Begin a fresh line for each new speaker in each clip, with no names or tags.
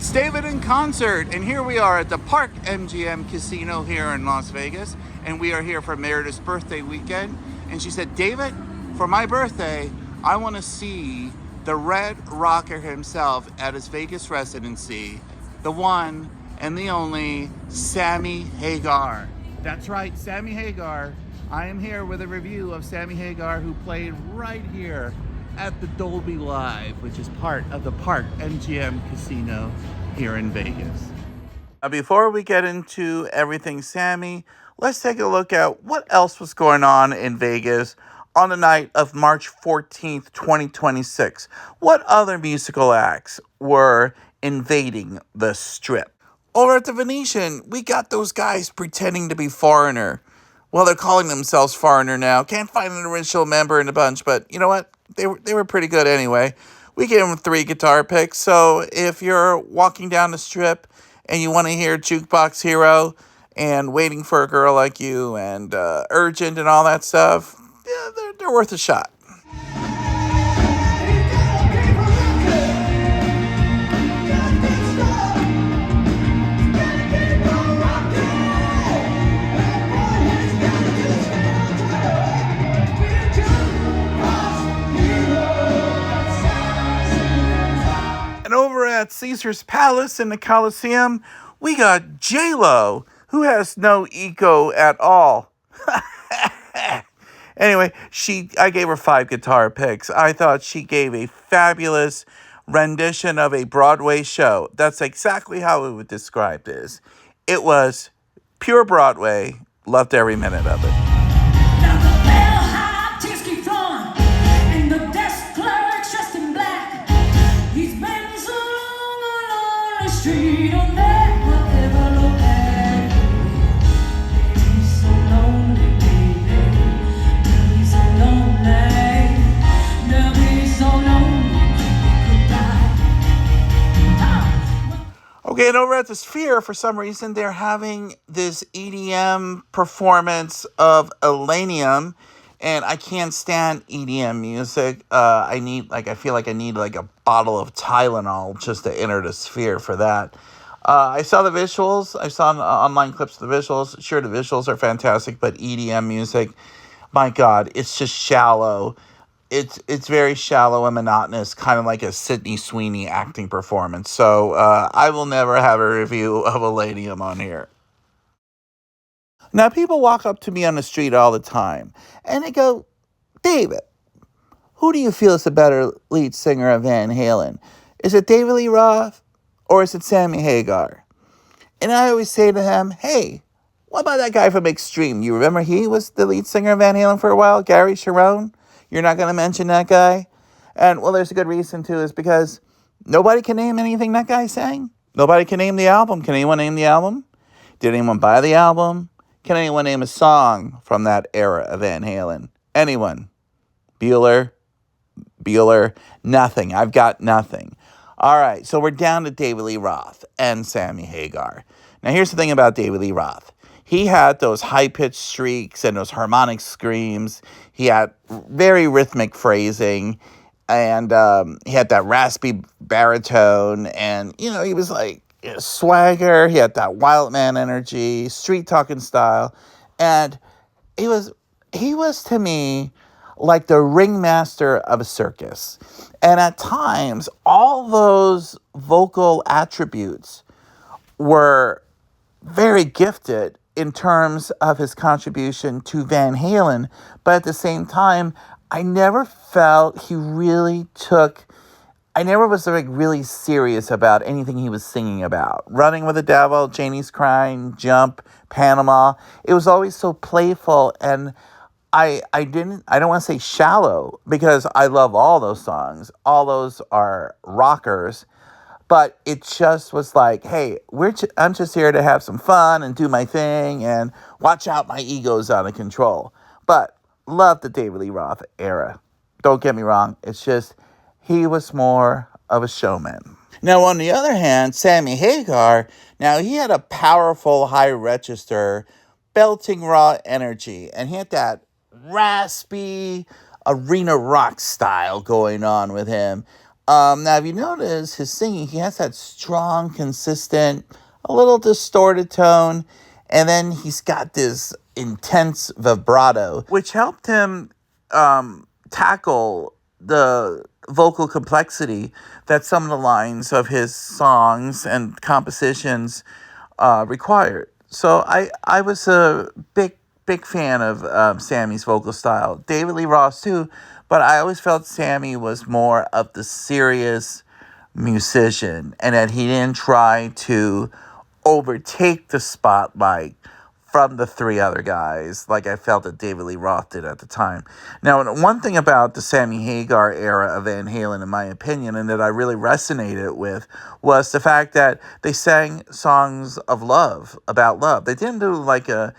It's David in concert, and here we are at the Park MGM Casino here in Las Vegas, and we are here for Meredith's birthday weekend. And she said, David, for my birthday, I want to see the Red Rocker himself at his Vegas residency, the one and the only Sammy Hagar. That's right, Sammy Hagar. I am here with a review of Sammy Hagar, who played right here at the Dolby Live, which is part of the Park MGM Casino here in Vegas. Now, before we get into everything Sammy, let's take a look at what else was going on in Vegas on the night of March 14th, 2026. What other musical acts were invading the Strip? Over at the Venetian, we got those guys pretending to be Foreigner. Well, they're calling themselves Foreigner now. Can't find an original member in the bunch, but you know what? They were pretty good anyway. We gave them 3 guitar picks, so if you're walking down the Strip and you want to hear Jukebox Hero and Waiting for a Girl Like You and Urgent and all that stuff, yeah, they're worth a shot. And over at Caesar's Palace in the Coliseum, we got J-Lo, who has no ego at all. Anyway, I gave her 5 guitar picks. I thought she gave a fabulous rendition of a Broadway show. That's exactly how we would describe this. It was pure Broadway. Loved every minute of it. Okay, and over at the Sphere, for some reason, they're having this EDM performance of Elenium, and I can't stand EDM music. I feel like I need like a bottle of Tylenol just to enter the Sphere for that. I saw the visuals. I saw online clips of the visuals. Sure, the visuals are fantastic, but EDM music, my God, it's just shallow. It's very shallow and monotonous, kind of like a Sydney Sweeney acting performance. So I will never have a review of Elenium on here. Now, people walk up to me on the street all the time, and they go, David, who do you feel is the better lead singer of Van Halen? Is it David Lee Roth or is it Sammy Hagar? And I always say to him, hey, what about that guy from Extreme? You remember he was the lead singer of Van Halen for a while, Gary Cherone? You're not going to mention that guy? And, well, there's a good reason, too, is because nobody can name anything that guy sang. Nobody can name the album. Can anyone name the album? Did anyone buy the album? Can anyone name a song from that era of Van Halen? Anyone? Bueller, nothing. I've got nothing. All right, so we're down to David Lee Roth and Sammy Hagar. Now, here's the thing about David Lee Roth. He had those high-pitched shrieks and those harmonic screams. He had very rhythmic phrasing, and he had that raspy baritone, and, he was like swagger. He had that wild man energy, street-talking style, and he was to me like the ringmaster of a circus. And at times, all those vocal attributes were very gifted in terms of his contribution to Van Halen, but at the same time, I never felt he really I never was like really serious about anything he was singing about. Running with the Devil, Janie's Crying, Jump, Panama. It was always so playful, and I don't want to say shallow, because I love all those songs. All those are rockers. But it just was like, hey, I'm just here to have some fun and do my thing, and watch out, my ego's out of control. But love the David Lee Roth era. Don't get me wrong. It's just he was more of a showman. Now, on the other hand, Sammy Hagar, now he had a powerful high register, belting raw energy, and he had that raspy arena rock style going on with him. Now, if you notice his singing, he has that strong, consistent, a little distorted tone, and then he's got this intense vibrato, which helped him tackle the vocal complexity that some of the lines of his songs and compositions required. So I was a big fan of Sammy's vocal style. David Lee Roth too, but I always felt Sammy was more of the serious musician, and that he didn't try to overtake the spotlight from the three other guys like I felt that David Lee Roth did at the time. Now, one thing about the Sammy Hagar era of Van Halen, in my opinion, and that I really resonated with, was the fact that they sang songs of love, about love. They didn't do like a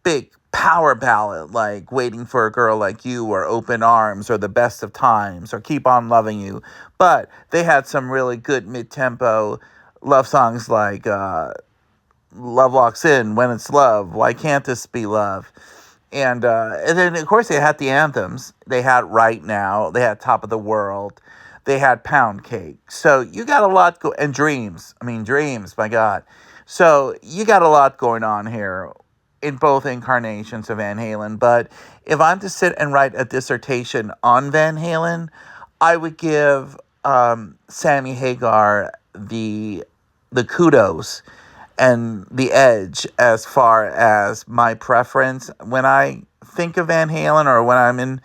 big power ballad like Waiting for a Girl Like You or Open Arms or The Best of Times or Keep on Loving You. But they had some really good mid-tempo love songs like Love Walks In, When It's Love, Why Can't This Be Love? And then, of course, they had the anthems. They had Right Now. They had Top of the World. They had Pound Cake. So you got a lot and Dreams. I mean, Dreams, my God. So you got a lot going on here in both incarnations of Van Halen. But if I'm to sit and write a dissertation on Van Halen, I would give Sammy Hagar the kudos and the edge as far as my preference. When I think of Van Halen, or when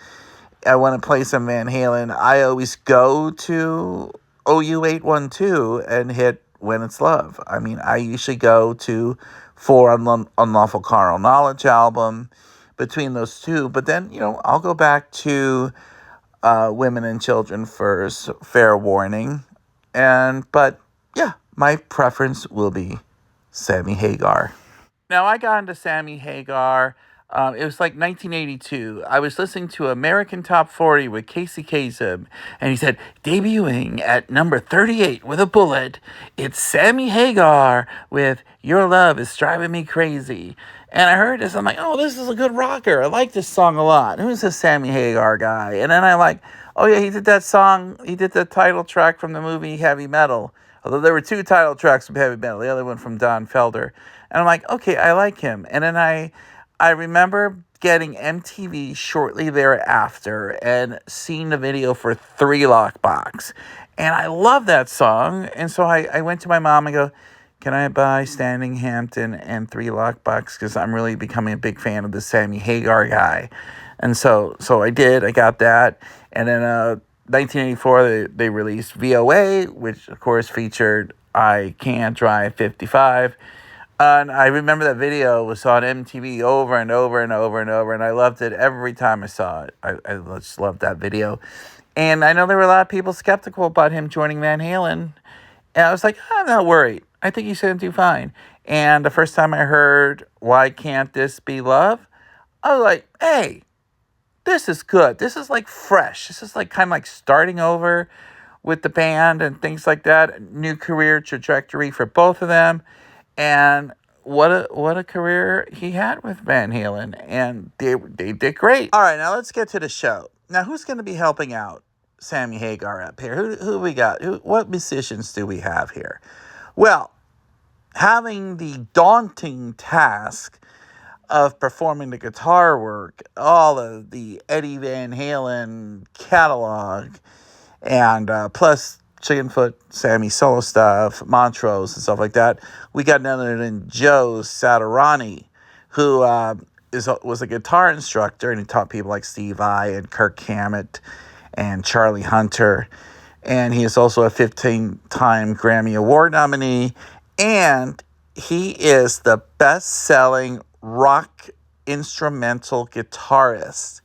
I want to play some Van Halen, I always go to OU812 and hit When It's Love. I mean, I usually go to For Unlawful Carnal Knowledge album between those two. But then, I'll go back to Women and Children First, Fair Warning. But yeah, my preference will be Sammy Hagar. Now, I got into Sammy Hagar. It was like 1982. I was listening to American Top 40 with Casey Kasem, and he said, debuting at number 38 with a bullet, it's Sammy Hagar with Your Love Is Driving Me Crazy. And I heard this, I'm like, oh, this is a good rocker. I like this song a lot. Who's this Sammy Hagar guy? And then oh yeah, he did that song, he did the title track from the movie Heavy Metal. Although there were two title tracks from Heavy Metal, the other one from Don Felder. And I'm like, okay, I like him. And then I remember getting MTV shortly thereafter and seeing the video for Three Lock Box. And I love that song. And so I went to my mom and go, can I buy Standing Hampton and Three Lock Box? Because I'm really becoming a big fan of the Sammy Hagar guy. And so I did. I got that. And then 1984, they released VOA, which, of course, featured I Can't Drive 55. And I remember that video was on MTV over and over and over and over, and I loved it every time I saw it. I just loved that video. And I know there were a lot of people skeptical about him joining Van Halen. And I was like, I'm not worried. I think he's going to do fine. And the first time I heard Why Can't This Be Love, I was like, hey, this is good. This is like fresh. This is like kind of like starting over with the band and things like that. New career trajectory for both of them. And what a career he had with Van Halen. And they did great. All right, now let's get to the show. Now, who's going to be helping out Sammy Hagar up here? Who we got? What musicians do we have here? Well, having the daunting task of performing the guitar work, all of the Eddie Van Halen catalog, and plus Chickenfoot, Sammy solo stuff, Montrose, and stuff like that, we got none other than Joe Satriani, who was a guitar instructor, and he taught people like Steve Vai and Kirk Hammett and Charlie Hunter. And he is also a 15-time Grammy Award nominee, and he is the best-selling rock instrumental guitarist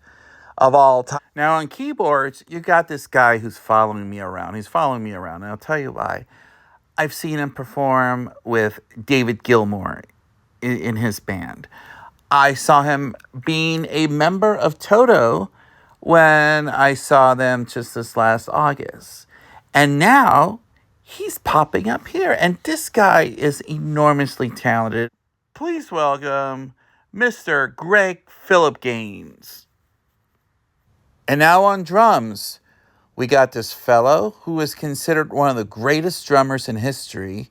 of all time. Now, on keyboards, you got this guy who's following me around. He's following me around, and I'll tell you why. I've seen him perform with David Gilmour in his band. I saw him being a member of Toto when I saw them just this last August. And now he's popping up here. And this guy is enormously talented. Please welcome Mr. Greg Philip Gaines. And now on drums, we got this fellow who is considered one of the greatest drummers in history,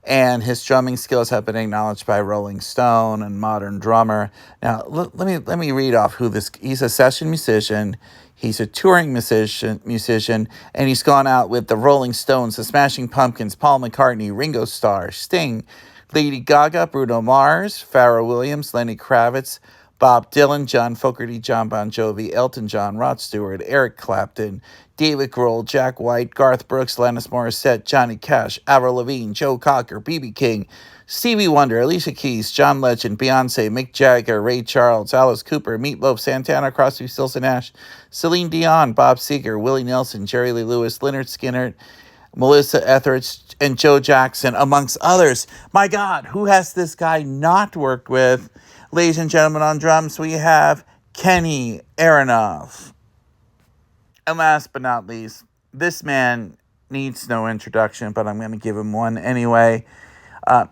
and his drumming skills have been acknowledged by Rolling Stone and Modern Drummer. Now, let me read off who this. He's a session musician. He's a touring musician, and he's gone out with the Rolling Stones, the Smashing Pumpkins, Paul McCartney, Ringo Starr, Sting, Lady Gaga, Bruno Mars, Pharrell Williams, Lenny Kravitz, Bob Dylan, John Fogerty, John Bon Jovi, Elton John, Rod Stewart, Eric Clapton, David Grohl, Jack White, Garth Brooks, Alanis Morissette, Johnny Cash, Avril Lavigne, Joe Cocker, B.B. King, Stevie Wonder, Alicia Keys, John Legend, Beyonce, Mick Jagger, Ray Charles, Alice Cooper, Meatloaf, Santana, Crosby, Stills and Nash, Celine Dion, Bob Seger, Willie Nelson, Jerry Lee Lewis, Lynyrd Skynyrd, Melissa Etheridge, and Joe Jackson, amongst others. My God, who has this guy not worked with? Ladies and gentlemen, on drums, we have Kenny Aronoff. And last but not least, this man needs no introduction, but I'm going to give him one anyway.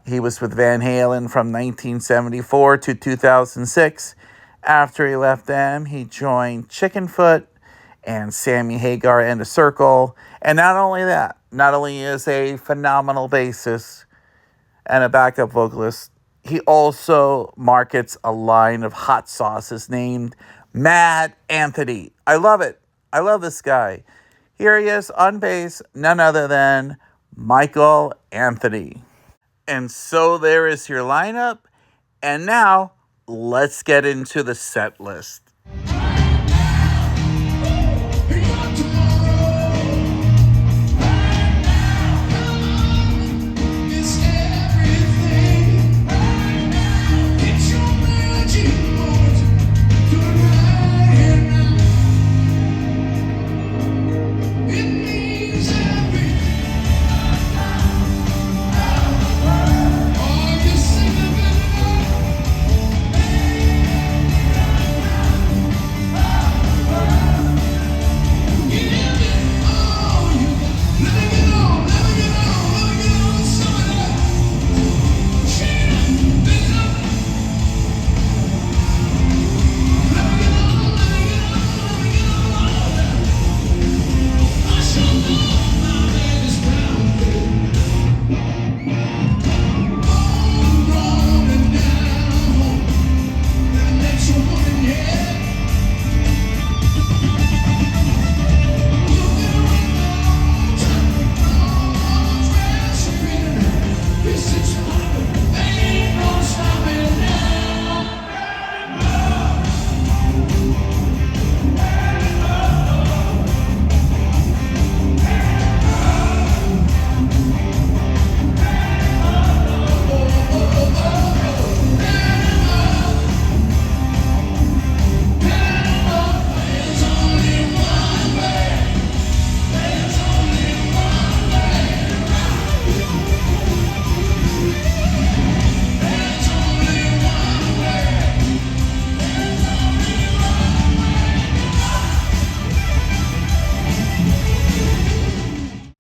He was with Van Halen from 1974 to 2006. After he left them, he joined Chickenfoot and Sammy Hagar and The Circle. And not only that, not only is a phenomenal bassist and a backup vocalist, he also markets a line of hot sauces named Mad Anthony. I love it. I love this guy. Here he is on bass, none other than Michael Anthony. And so there is your lineup. And now, let's get into the set list.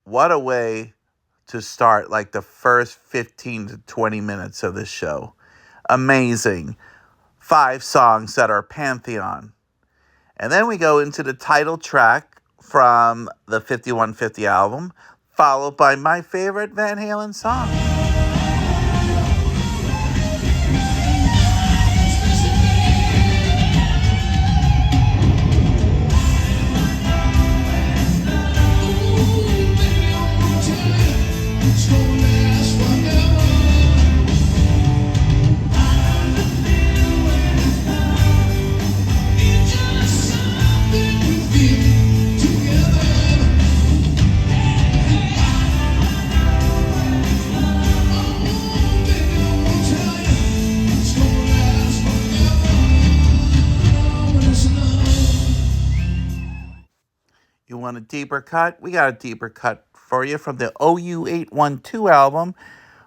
What a way to start like the first 15 to 20 minutes of this show. Amazing. 5 songs that are Pantheon. And then we go into the title track from the 5150 album, followed by my favorite Van Halen song. You want a deeper cut? We got a deeper cut for you from the OU812 album.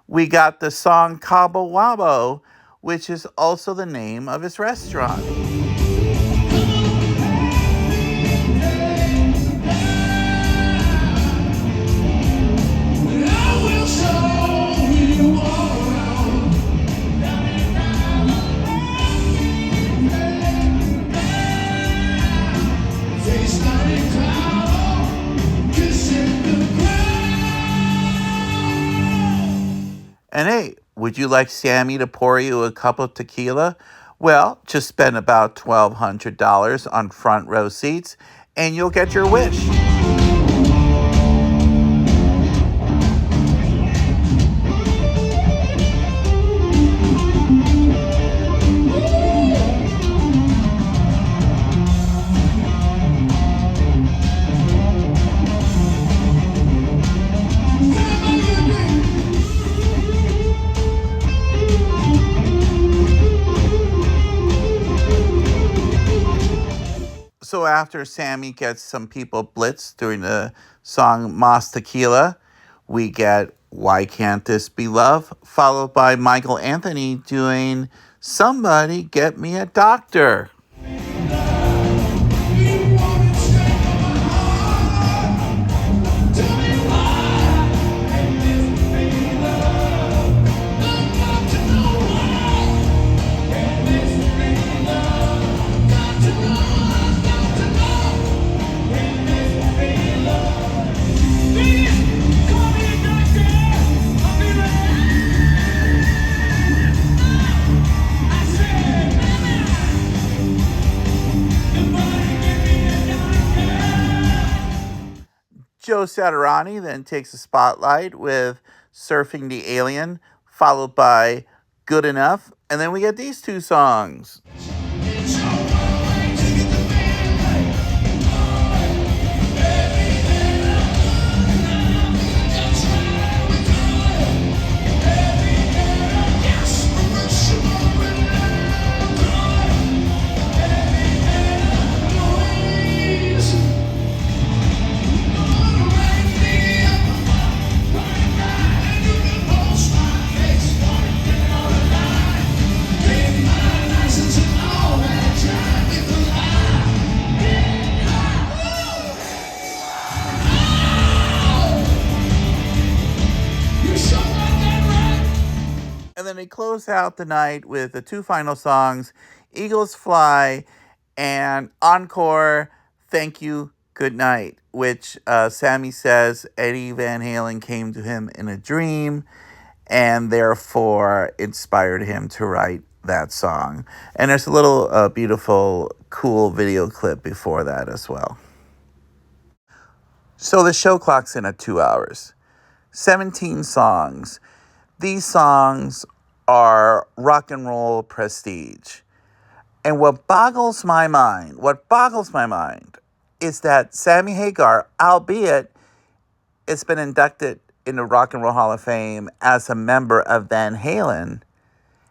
We got the song Cabo Wabo, which is also the name of his restaurant. And hey, would you like Sammy to pour you a cup of tequila? Well, just spend about $1,200 on front row seats and you'll get your wish. So after Sammy gets some people blitzed during the song Mas Tequila, we get Why Can't This Be Love, followed by Michael Anthony doing Somebody Get Me a Doctor. Joe Satriani then takes the spotlight with Surfing the Alien, followed by Good Enough, and then we get these two songs. And then they close out the night with the two final songs, Eagles Fly and Encore, Thank You, Good Night, which Sammy says Eddie Van Halen came to him in a dream and therefore inspired him to write that song. And there's a little beautiful, cool video clip before that as well. So the show clocks in at 2 hours, 17 songs. These songs are rock and roll prestige. And what boggles my mind is that Sammy Hagar, albeit it's been inducted in the Rock and Roll Hall of Fame as a member of Van Halen,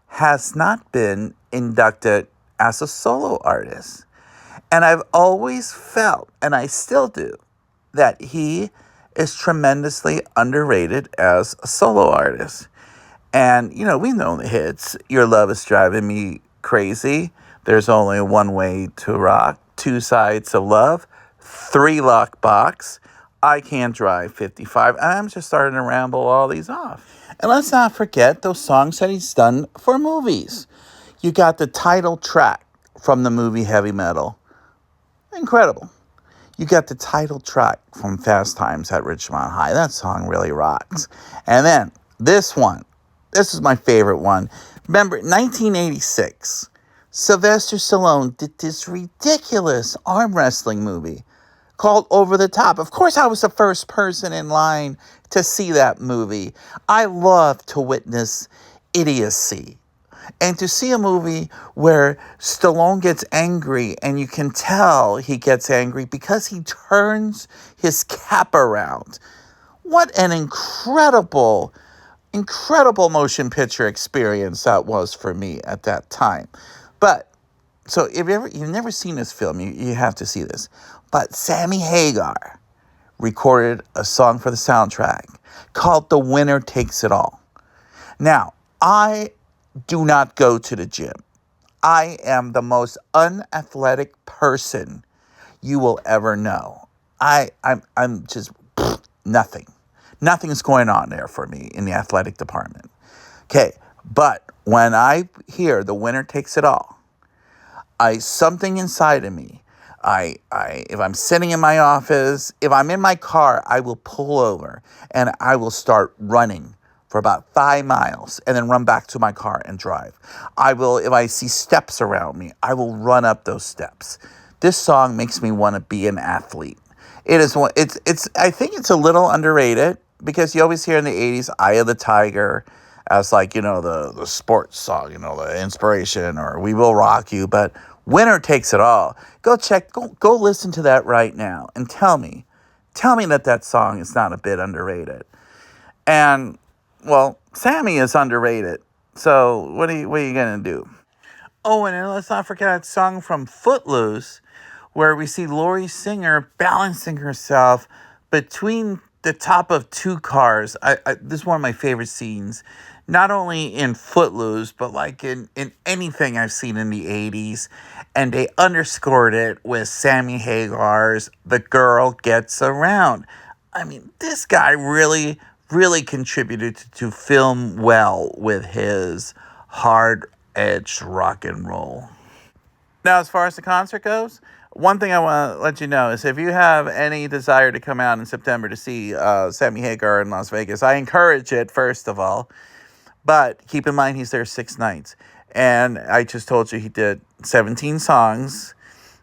has not been inducted as a solo artist. And I've always felt, and I still do, that he is tremendously underrated as a solo artist. And, we know the hits. Your Love Is Driving Me Crazy. There's Only One Way to Rock. Two Sides of Love. 3 Lock Box. I Can't Drive 55. I'm just starting to ramble all these off. And let's not forget those songs that he's done for movies. You got the title track from the movie Heavy Metal. Incredible. You got the title track from Fast Times at Ridgemont High. That song really rocks. And then this one. This is my favorite one. Remember, 1986, Sylvester Stallone did this ridiculous arm wrestling movie called Over the Top. Of course, I was the first person in line to see that movie. I love to witness idiocy. And to see a movie where Stallone gets angry, and you can tell he gets angry because he turns his cap around. What an incredible motion picture experience that was for me at that time. But, so if you've never seen this film, you have to see this. But Sammy Hagar recorded a song for the soundtrack called The Winner Takes It All. Now, I do not go to the gym. I am the most unathletic person you will ever know. I'm just nothing. Nothing's going on there for me in the athletic department. Okay, but when I hear The Winner Takes It All, something inside of me, if I'm sitting in my office, if I'm in my car, I will pull over and I will start running for about 5 miles and then run back to my car and drive. I will, if I see steps around me, I will run up those steps. This song makes me want to be an athlete. It is one. It's. I think it's a little underrated because you always hear in the '80s "Eye of the Tiger" as like the sports song, the inspiration, or "We Will Rock You." But "Winner Takes It All." Go listen to that right now and tell me that song is not a bit underrated. And well, Sammy is underrated. So what are you gonna do? Oh, and then let's not forget that song from Footloose, where we see Laurie Singer balancing herself between the top of two cars. This is one of my favorite scenes, not only in Footloose, but like in anything I've seen in the 80s. And they underscored it with Sammy Hagar's "The Girl Gets Around." I mean, this guy really, really contributed to film well with his hard-edged rock and roll. Now, as far as the concert goes, one thing I want to let you know is if you have any desire to come out in September to see Sammy Hagar in Las Vegas, I encourage it, first of all. But keep in mind, he's there 6 nights. And I just told you he did 17 songs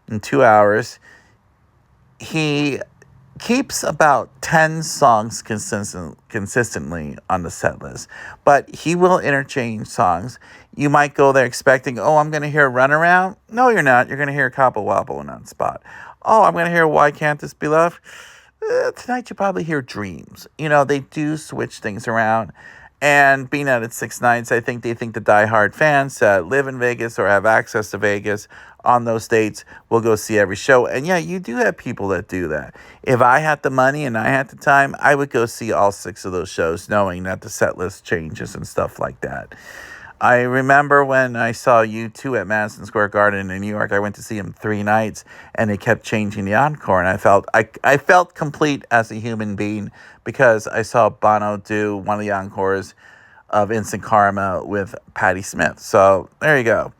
in 2 hours. He keeps about 10 songs consistently on the set list, but he will interchange songs. You might go there expecting, oh, I'm going to hear Runaround. No, you're not. You're going to hear Cobble Wobble in that spot. Oh, I'm going to hear Why Can't This Be Love? Tonight you probably hear Dreams. They do switch things around. And being that it's 6 nights, I think they think the diehard fans that live in Vegas or have access to Vegas on those dates will go see every show. And yeah, you do have people that do that. If I had the money and I had the time, I would go see all 6 of those shows, knowing that the set list changes and stuff like that. I remember when I saw U2 at Madison Square Garden in New York. I went to see him 3 nights, and they kept changing the encore, and I felt complete as a human being because I saw Bono do one of the encores of Instant Karma with Patti Smith. So there you go.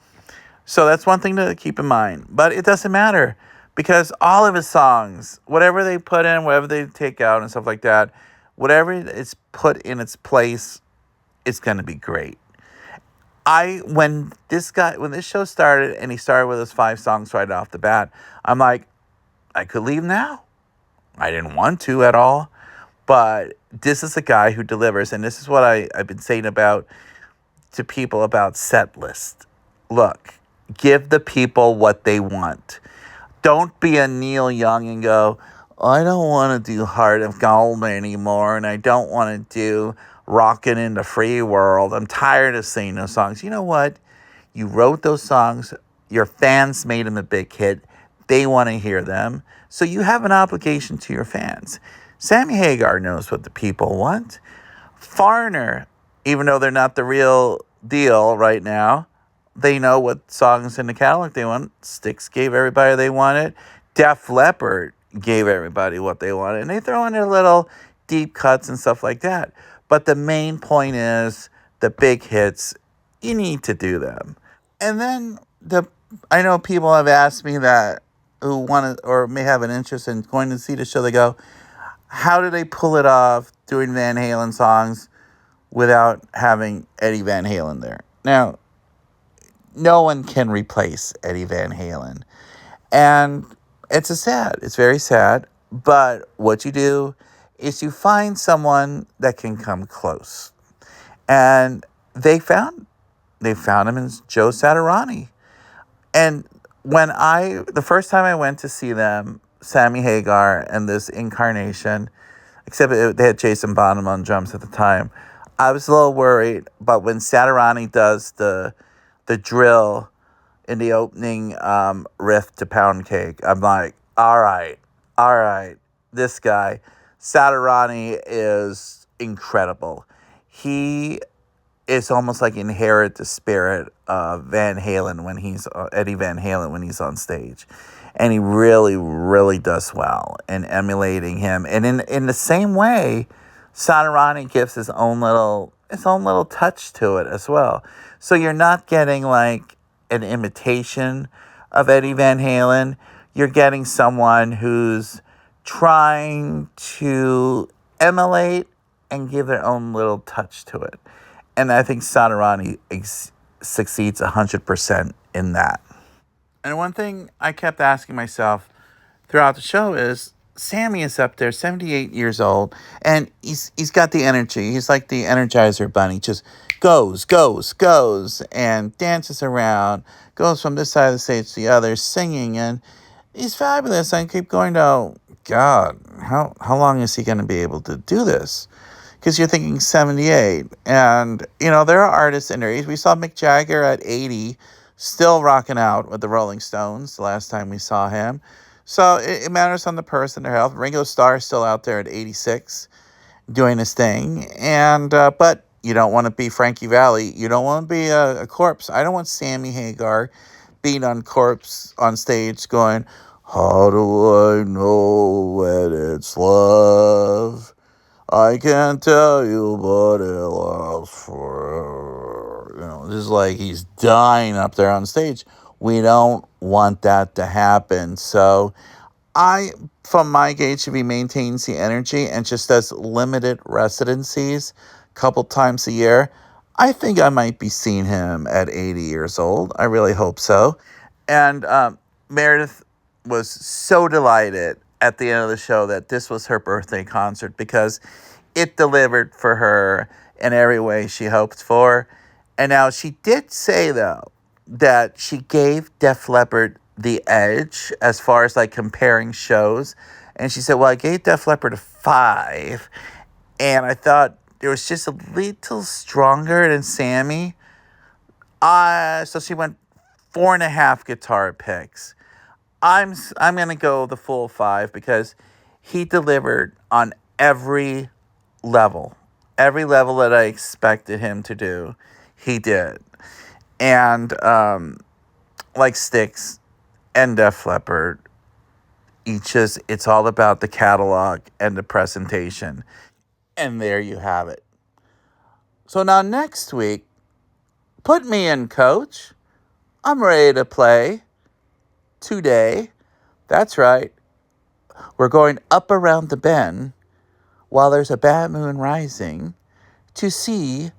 So that's one thing to keep in mind. But it doesn't matter because all of his songs, whatever they put in, whatever they take out and stuff like that, whatever is put in its place, it's going to be great. When this show started and he started with his 5 songs right off the bat, I'm like, I could leave now. I didn't want to at all, but this is a guy who delivers, and this is what I've been saying to people about set list. Look, give the people what they want. Don't be a Neil Young and go, I don't want to do Heart of Gold anymore, and I don't want to do Rockin' in the Free World. I'm tired of singing those songs. You know what? You wrote those songs. Your fans made them a big hit. They want to hear them. So you have an obligation to your fans. Sammy Hagar knows what the people want. Foreigner, even though they're not the real deal right now, they know what songs in the catalog they want. Styx gave everybody they wanted. Def Leppard gave everybody what they wanted. And they throw in their little deep cuts and stuff like that. But the main point is the big hits, you need to do them. And then I know people have asked me that who want to or may have an interest in going to see the show. They go, how do they pull it off doing Van Halen songs without having Eddie Van Halen there? Now, no one can replace Eddie Van Halen. And it's very sad. But what you do is you find someone that can come close. And they found him in Joe Satriani. And the first time I went to see them, Sammy Hagar and this incarnation, except they had Jason Bonham on drums at the time, I was a little worried. But when Satriani does the drill in the opening riff to Pound Cake, I'm like, all right, this guy, Satriani, is incredible. He is almost like inherit the spirit of Van Halen when he's Eddie Van Halen when he's on stage, and he really, really does well in emulating him. And in the same way, Satriani gives his own little touch to it as well. So you're not getting like an imitation of Eddie Van Halen. You're getting someone who's trying to emulate and give their own little touch to it. And I think Sonorani succeeds 100% in that. And one thing I kept asking myself throughout the show is Sammy is up there, 78 years old, and he's got the energy. He's like the Energizer Bunny, just goes, and dances around, goes from this side of the stage to the other, singing, and he's fabulous. I keep going, oh, God, how long is he going to be able to do this? Because you're thinking 78. And, there are artists in their age. We saw Mick Jagger at 80, still rocking out with the Rolling Stones the last time we saw him. So it matters on the person, their health. Ringo Starr is still out there at 86 doing his thing. And but you don't want to be Frankie Valli. You don't want to be a corpse. I don't want Sammy Hagar being on corpse on stage going, how do I know when it's love? I can't tell you, but it lasts forever. Just like he's dying up there on stage. We don't want that to happen. So from my gauge, if he maintains the energy and just does limited residencies a couple times a year, I think I might be seeing him at 80 years old. I really hope so. And Meredith was so delighted at the end of the show that this was her birthday concert because it delivered for her in every way she hoped for. And now she did say, though, that she gave Def Leppard the edge as far as like comparing shows. And she said, well, I gave Def Leppard a 5. And I thought it was just a little stronger than Sammy. So she went 4.5 guitar picks. I'm going to go the full 5 because he delivered on every level. Every level that I expected him to do, he did. And like Styx and Def Leppard, it's all about the catalog and the presentation. And there you have it. So now next week, put me in, coach. I'm ready to play today. That's right. We're going up around the bend while there's a bad moon rising to see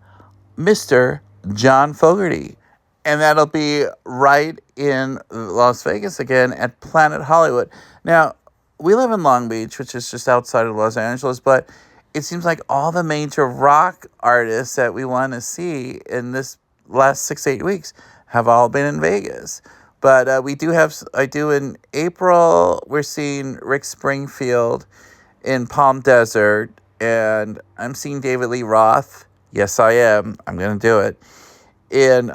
Mr. John Fogerty. And that'll be right in Las Vegas again at Planet Hollywood. Now, we live in Long Beach, which is just outside of Los Angeles, but it seems like all the major rock artists that we want to see in this last 6-8 weeks have all been in Vegas. But in April, we're seeing Rick Springfield in Palm Desert, and I'm seeing David Lee Roth. Yes, I am. I'm going to do it. In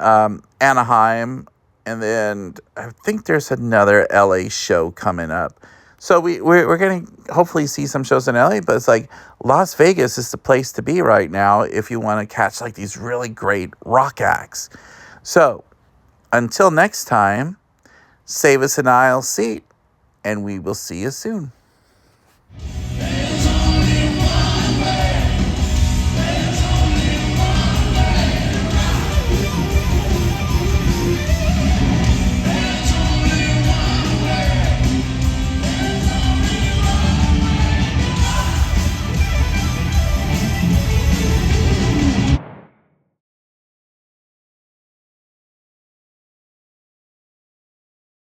Anaheim, and then I think there's another LA show coming up. So we're going to hopefully see some shows in LA, but it's like Las Vegas is the place to be right now if you want to catch like these really great rock acts. So until next time, save us an aisle seat, and we will see you soon.